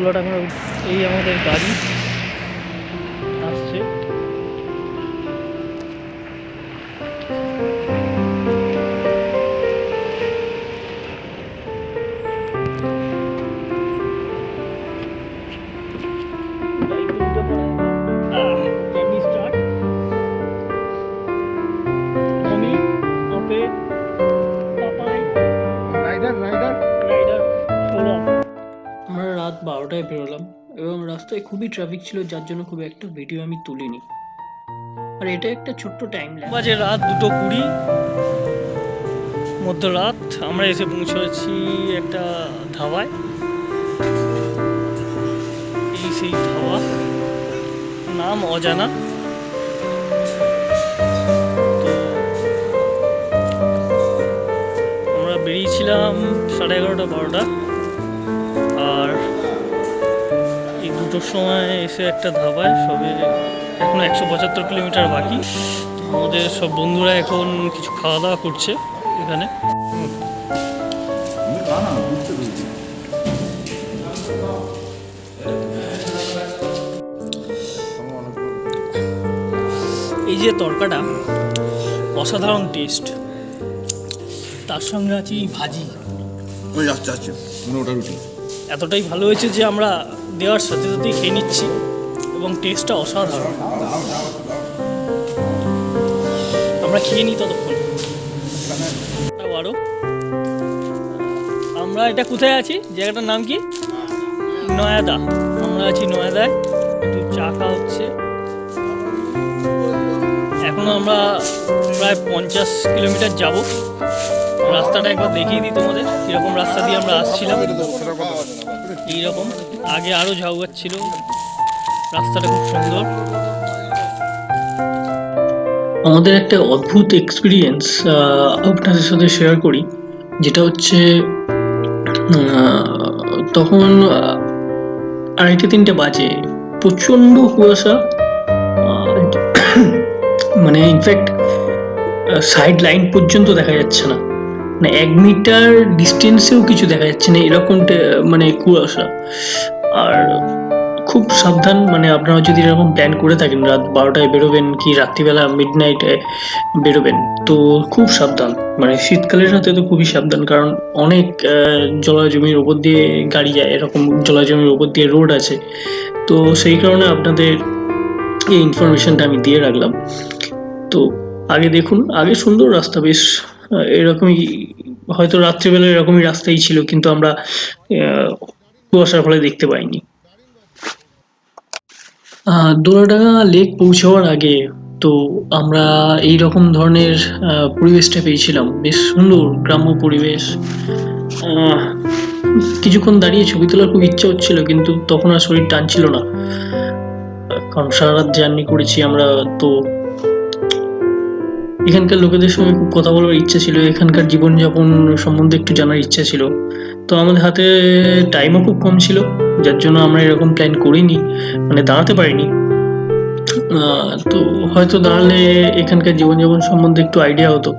তুলাডাঙ্গা। এই আমাদের গাড়ি আসছে। আমরা রাত 12টায় বেরোলাম এবং রাস্তায় খুবই ট্রাফিক ছিল, যার জন্য খুব একটা ভিডিও আমি তুলিনি। আর এটা একটা ছোট্ট টাইম ল্যাপস। বাজে রাত 2:20 মধ্যরাত। আমরা এসে পৌঁছেছি একটা ধাবায়। এই সেই ধাবা, নাম অজানা। তো আমরা বেরিয়েছিলাম 11:30 12টা, আর এই 2টোর সময় এসে একটা ধাবায়। সবে এখনো 175 কিলোমিটার বাকি। আমাদের সব বন্ধুরা এখন কিছু খাওয়া দাওয়া করছে এখানে। এই যে তরকাটা অসাধারণ টেস্ট, তার সঙ্গে আছে ভাজি। এতটাই ভালো হয়েছে যে আমরা দেওয়ার সাথে সাথেই খেয়ে নিচ্ছি এবং টেস্টটা অসাধারণ। আমরা খেয়ে নিই ততক্ষণ। আরো আমরা এটা কোথায় আছি, জায়গাটার নাম কি? নয়াদা। আমরা আছি নয়াদায়, একটু চা খাওয়া হচ্ছে। এখনো আমরা প্রায় 50 কিলোমিটার যাব। রাস্তাটা একবার দেখিয়ে দিই তোমাদের, কীরকম রাস্তা দিয়ে আমরা আসছিলাম। এইরকম আগে আরও ঝাউগাছ ছিল, রাস্তাটা খুব সুন্দর। আমাদের একটা অদ্ভুত এক্সপিরিয়েন্স আপনাদের সাথে শেয়ার করি, যেটা হচ্ছে তখন 2:30-3টে বাজে, প্রচণ্ড কুয়াশা। মানে ইনফ্যাক্ট সাইড লাইন পর্যন্ত দেখা যাচ্ছে না, মানে 1 মিটার ডিস্টেন্সেও কিছু দেখা যাচ্ছে না, এরকম মানে কুয়াশা। আর খুব সাবধান, মানে আপনারা যদি এরকম প্ল্যান করে থাকেন রাত 12টায় বেরোবেন কি রাত্রিবেলা মিডনাইটে বেরোবেন, তো খুব সাবধান। মানে শীতকালের রাতে তো খুবই সাবধান, কারণ অনেক জলাজমির উপর দিয়ে গাড়ি যায়, এরকম জলাজমির উপর দিয়ে রোড আছে। তো সেই কারণে আপনাদের এই ইনফরমেশনটা আমি দিয়ে রাখলাম। তো আগে দেখুন, আগে সুন্দর রাস্তা, বেশ এরকমই, হয়তো রাত্রিবেলা এরকমই রাস্তাই ছিল, কিন্তু আমরা কুয়াশার ফলে দেখতে পাইনি। দোলাডাঙ্গা লেক পৌঁছাবার আগে তো আমরা এইরকম ধরনের পরিবেশটা পেয়েছিলাম, বেশ সুন্দর গ্রাম্য পরিবেশ। কিছুক্ষণ দাঁড়িয়ে ছবি তোলার খুব ইচ্ছা হচ্ছিল, কিন্তু তখন আর শরীর টানছিল না, কারণ সারা রাত জার্নি করেছি আমরা। তো এখানকার লোকেদের সঙ্গে খুব কথা বলার ইচ্ছা ছিল, এখানকার জীবনযাপন সম্বন্ধে একটু জানার ইচ্ছা ছিল। তো আমাদের হাতে টাইমও খুব কম ছিল, যার জন্য আমরা এরকম প্ল্যান করিনি, মানে দাঁড়াতে পারিনি। তো হয়তো দাঁড়ালে এখানকার জীবনযাপন সম্বন্ধে একটু আইডিয়া হতো।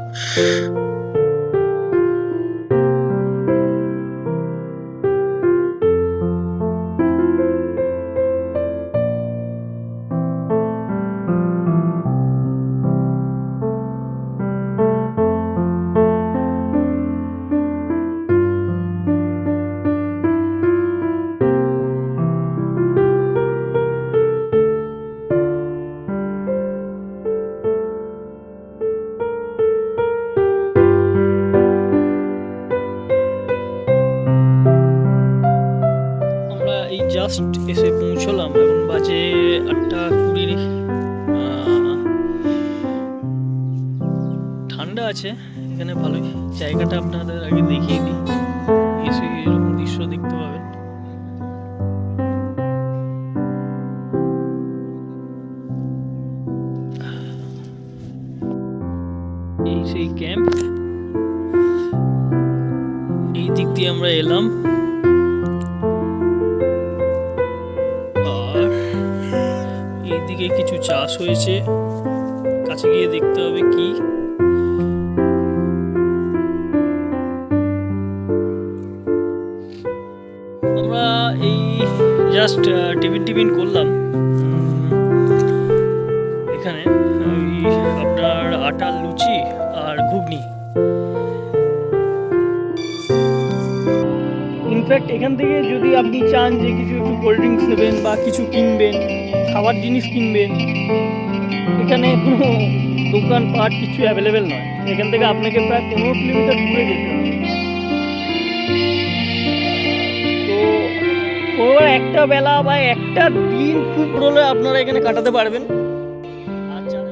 এই জাস্ট এসে পৌঁছলাম, এখন বাজে 8:20। ঠান্ডা আছে এখানে ভালোই। জায়গাটা আপনাদের আগে দেখিয়ে দিই, এসে এরকম দৃশ্য দেখতে পাবেন। এই সেই ক্যাম্প, এই দিক দিয়ে আমরা এলাম। এইদিকে কিছু চাষ হয়েছে, কাছে গিয়ে দেখতে হবে কি। আমরা এই জাস্ট টিফিন করলাম এখানে আপনার আটার লুচি আর ঘুগনি। ইনফ্যাক্ট এখান থেকে যদি আপনি চান যে কিছু একটু কোল্ড ড্রিঙ্কস নেবেন বা কিছু কিনবেন, খাবার জিনিস কিনবেন, এখানে কোনো দোকানপাট কিছু অ্যাভেলেবেল নয়। এখান থেকে আপনাকে প্রায় 15 কিলোমিটার দূরে যেতে হবে। তো পুরো একটা বেলা বা একটা দিন খুব হলে আপনারা এখানে কাটাতে পারবেন। আর যারা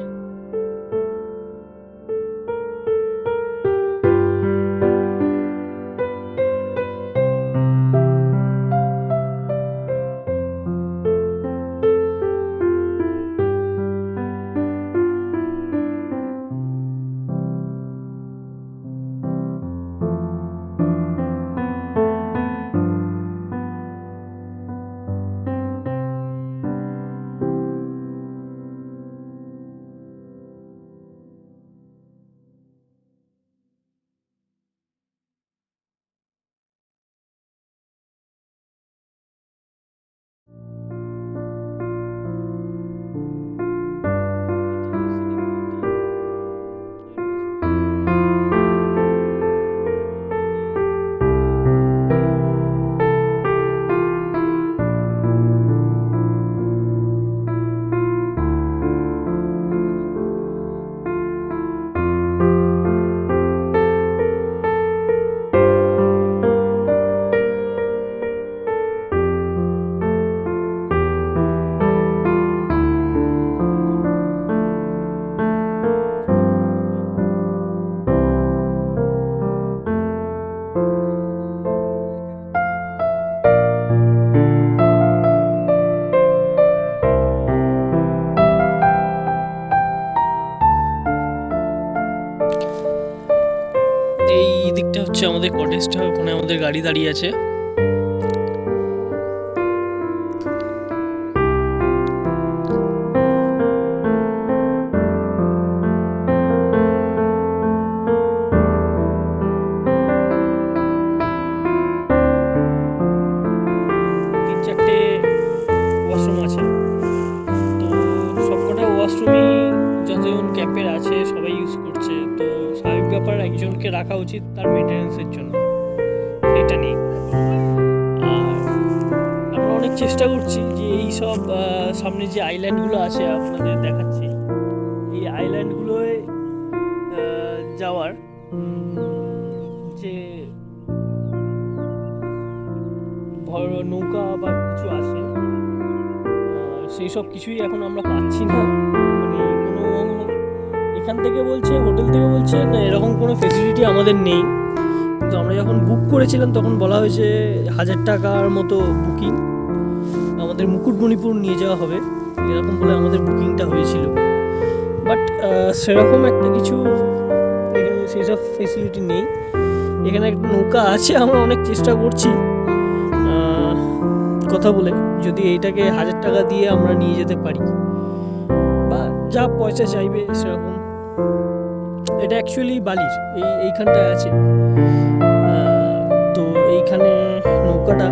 এই দিকটা হচ্ছে আমাদের কটেজটা, ওখানে আমাদের গাড়ি দাঁড়িয়ে আছে। তিন চারটে ওয়াশরুম আছে, তো সবকটা ওয়াশরুমই যতজন ক্যাম্পের আছে সবাই ইউজ করছে। তো স্বাভাবিক ব্যাপার একজনকে রাখা উচিত তার মেনটেন্যান্সের জন্য, সেটা নেই। আর আমরা অনেক চেষ্টা করছি যে এই সব সামনে যে আইল্যান্ডগুলো আছে আপনাদের দেখাচ্ছি, এই আইল্যান্ডগুলোয় যাওয়ার যে নৌকা বা কিছু আছে সেই সব কিছুই এখন আমরা পাচ্ছি না। মানে কোনো এখান থেকে বলছে, হোটেল থেকে বলছে না এরকম কোনো ফেসিলিটি আমাদের নেই। কিন্তু আমরা যখন বুক করেছিলাম তখন বলা হয়েছে 1000 টাকার মতো বুকিং, আমাদের মুকুটমণিপুর নিয়ে যাওয়া হবে, এরকম বলে আমাদের বুকিংটা হয়েছিল। বাট সেরকম একটা কিছু এখানে সেই সব ফেসিলিটি নেই। এখানে একটা নৌকা আছে, আমরা অনেক চেষ্টা করছি কথা বলে যদি এইটাকে 1000 টাকা দিয়ে আমরা নিয়ে যেতে পারি বা যা পয়সা চাইবে সেরকম। এটা অ্যাকচুয়ালি বালির এইখানটায় আছে, তো এইখানে নৌকাটা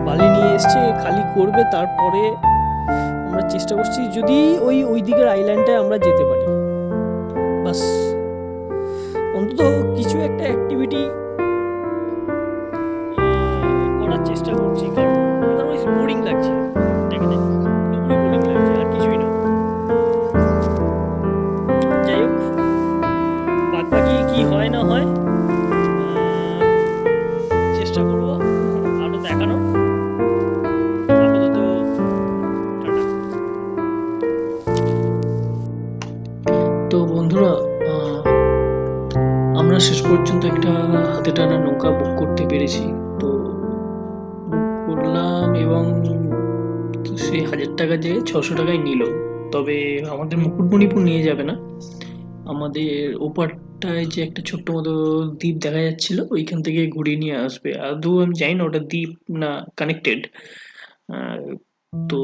বালি নিয়ে এসছে, খালি করবে, তারপরে আমরা চেষ্টা করছি যদি ওই দিকের আইল্যান্ডে আমরা যেতে পারি, বাস অন্তত কিছু একটা অ্যাক্টিভিটি করার চেষ্টা করছি। কারণ আদারওয়াইজ বোরিং লাগছে, এখানে পুরোপুরি বোরিং লাগছে, আর কিছুই না। যাই হোক, বাদ বাকি কি হয় না হয় চেষ্টা করবো আরো দেখানোর। আপাতত টাটা। তো বন্ধুরা, আমরা শেষ পর্যন্ত একটা হাতে টানা নৌকা বুক করতে পেরেছি। তো বুক করলাম এবং সে 1000 টাকা দিয়ে 600 টাকায় নিল। তবে আমাদের মুকুটমণিপুর নিয়ে যাবে না, আমাদের ওপারটায় যে একটা ছোট্ট মতো দ্বীপ দেখা যাচ্ছিল ওইখান থেকে ঘুরিয়ে নিয়ে আসবে। আদৌ আমি জানি না ওটা দ্বীপ না কানেক্টেড। তো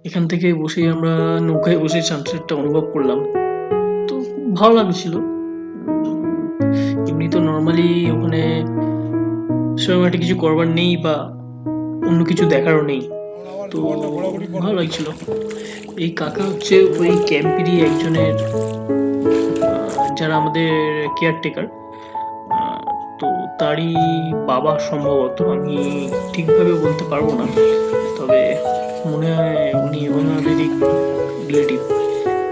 এখান থেকে বসেই আমরা নৌকায় বসে সানসেটটা অনুভব করলাম, তো ভালো লাগছিল। এমনি তো নর্মালি ওখানে সেরকম একটা কিছু করবার নেই বা অন্য কিছু দেখারও নেই। তো ভালো লাগছিল। এই কাকা হচ্ছে ওই ক্যাম্পেরই একজনের, যারা আমাদের কেয়ারটেকার, তো তারই বাবা সম্ভবত, আমি ঠিকভাবে বলতে পারবো না, তবে মনে হয় উনি ওনাদেরই রিলেটিভ।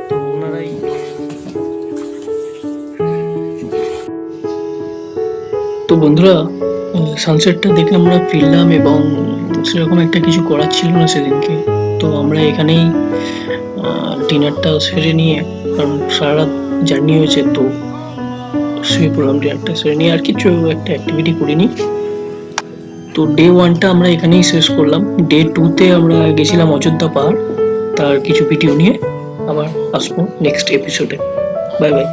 তো ওনারাই। তো বন্ধুরা, সানসেটটা দেখে আমরা ফিরলাম এবং সেরকম একটা কিছু করার ছিল না সেদিনকে। তো আমরা এখানেই ডিনারটা সেরে নিয়ে, কারণ সারা রাত জার্নি হয়েছে, তো শুয়ে পড়লাম ডিনারটা সেরে নিয়ে, আর কিছু একটা অ্যাক্টিভিটি করিনি। তো ডে ওয়ানটা আমরা এখানেই শেষ করলাম। ডে টুতে আমরা গেছিলাম অযোধ্যা পাহাড়, তার কিছু ভিডিও নিয়ে আবার আসবো নেক্সট এপিসোডে। Bye bye.